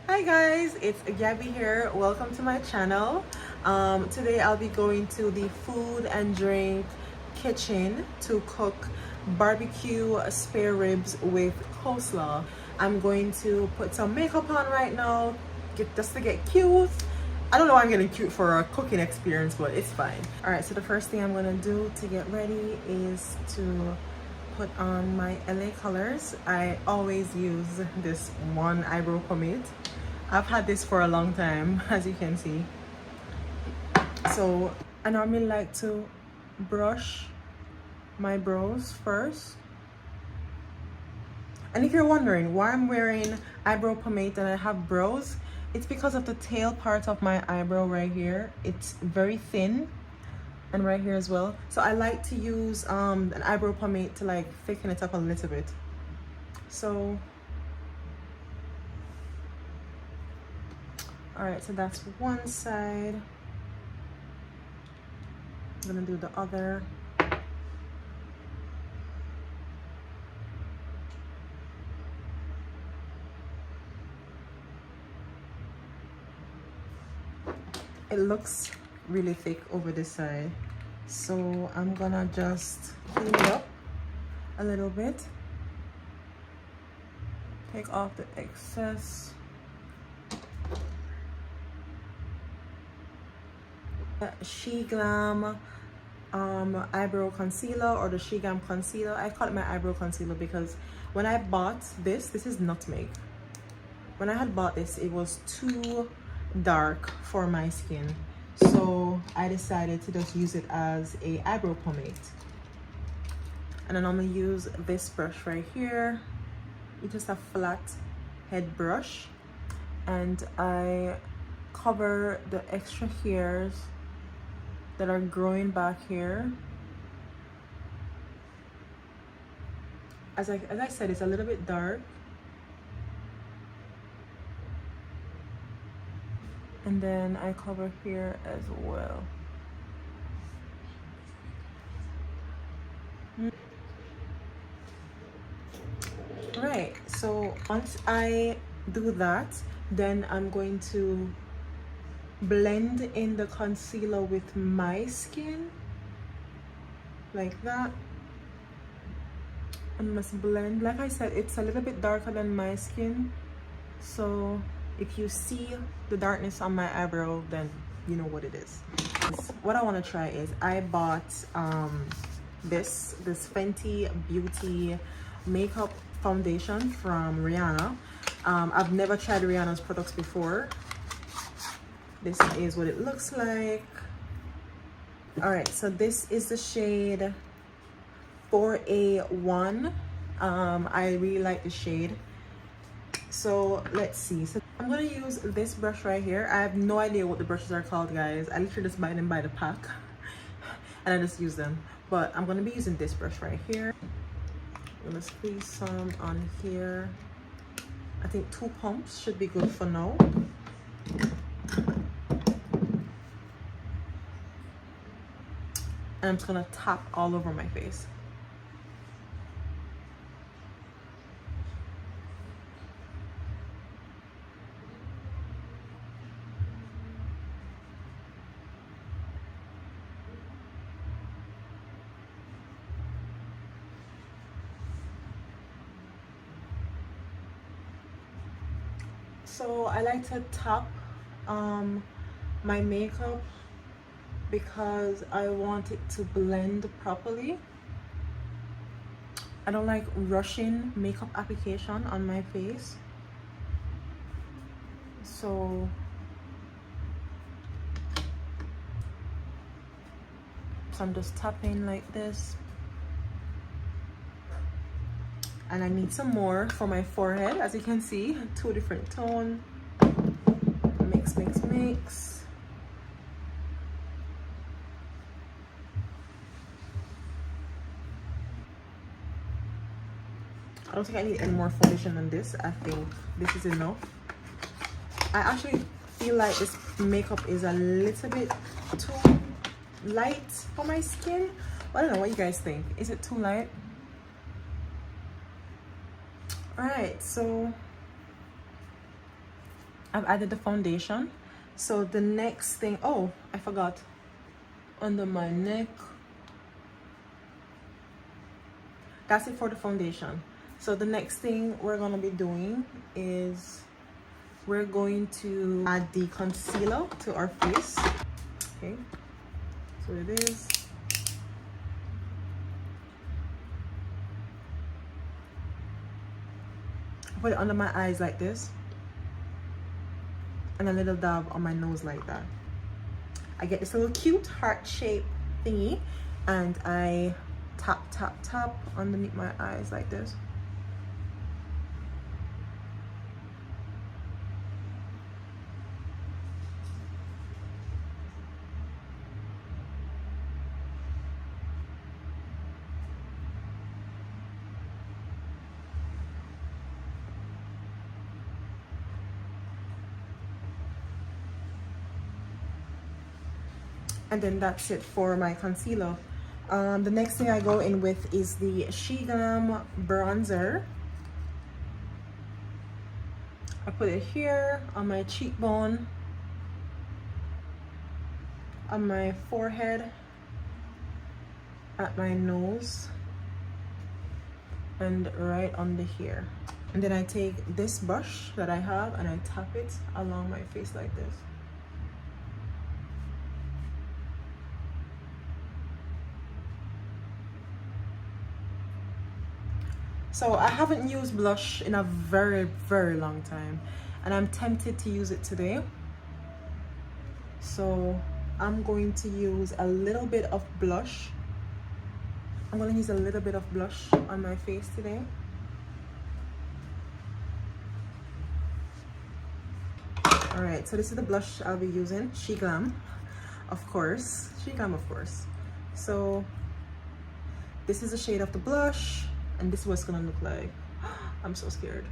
Hi guys, it's Gabby here. Welcome to my channel. Today I'll be going to the food and drink kitchen to cook barbecue spare ribs with coleslaw. I'm going to put some makeup on right now, just to get cute. I don't know why I'm getting cute for a cooking experience, but it's fine. All right, so the first thing I'm gonna do to get ready is to put on my LA colors. I always use this one eyebrow pomade. I've had this for a long time, as you can see. So I normally like to brush my brows first. And if you're wondering why I'm wearing eyebrow pomade and I have brows, it's because of the tail part of my eyebrow right here. It's very thin, and right here as well. So I like to use an eyebrow pomade to like thicken it up a little bit. So all right, so that's one side. I'm gonna do the other. It looks really thick over this side, so I'm gonna just clean it up a little bit. Take off the excess. SHEGLAM eyebrow concealer, or the SHEGLAM concealer. I call it my eyebrow concealer because when I bought this is nutmeg. When I had bought this, it was too dark for my skin, so I decided to just use it as a eyebrow pomade. And then I'm gonna use this brush right here. It's just a flat head brush, and I cover the extra hairs that are growing back here. As I said, it's a little bit dark. And then I cover here as well. Right, so once I do that, then I'm going to blend in the concealer with my skin like that. I must blend. Like I said, it's a little bit darker than my skin, so if you see the darkness on my eyebrow, then you know what it is. What I want to try is I bought this Fenty Beauty makeup foundation from Rihanna. I've never tried Rihanna's products before. This is what it looks like. All right, so this is the shade 4A1. I really like the shade. So let's see. So I'm gonna use this brush right here. I have no idea what the brushes are called, guys. I literally just buy them by the pack and I just use them. But I'm gonna be using this brush right here. I'm gonna squeeze some on here. I think 2 pumps should be good for now. And I'm just gonna tap all over my face. So I like to tap my makeup because I want it to blend properly. I don't like rushing makeup application on my face. So I'm just tapping like this. And I need some more for my forehead. As you can see, 2 different tones. Mix, mix, mix. I don't think I need any more foundation than this. I think this is enough. I actually feel like this makeup is a little bit too light for my skin. I don't know what you guys think. Is it too light? All right, so I've added the foundation. So the next thing, oh, I forgot, under my neck. That's it for the foundation. So the next thing we're gonna be doing is we're going to add the concealer to our face. Okay, so it is. Put it under my eyes like this, and a little dab on my nose like that. I get this little cute heart shape thingy, and I tap tap tap underneath my eyes like this. And then that's it for my concealer. The next thing I go in with is the SHEGLAM bronzer. I put it here on my cheekbone, on my forehead, at my nose, and right under here. And then I take this brush that I have and I tap it along my face like this. So I haven't used blush in a very long time, and I'm tempted to use it today. So I'm going to use a little bit of blush. I'm going to use a little bit of blush on my face today. All right, so this is the blush I'll be using, SHEGLAM, of course. SHEGLAM, of course. So this is the shade of the blush. And this is what it's gonna look like. I'm so scared.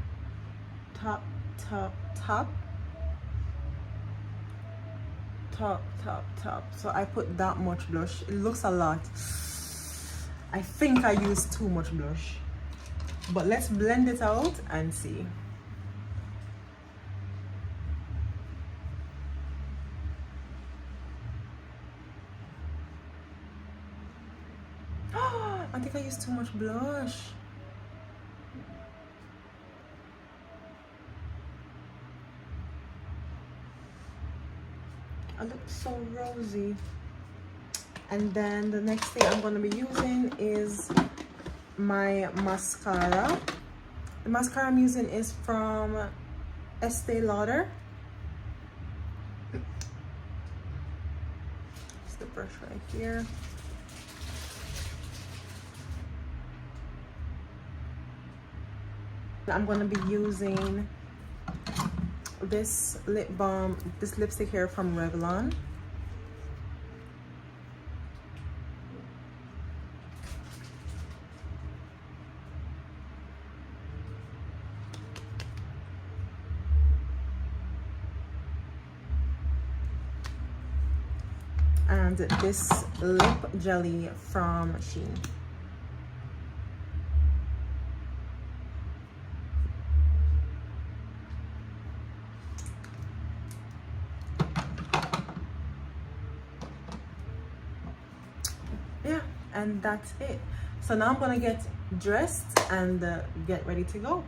Top, top, top. Top, top, top. So I put that much blush. It looks a lot. I think I used too much blush. But let's blend it out and see. I think I used too much blush. I look so rosy. And then the next thing I'm going to be using is my mascara. The mascara I'm using is from Estee Lauder. It's the brush right here. I'm going to be using this lip balm, this lipstick here from Revlon. And this lip jelly from SHEIN. Yeah, and that's it. So now I'm gonna get dressed and get ready to go.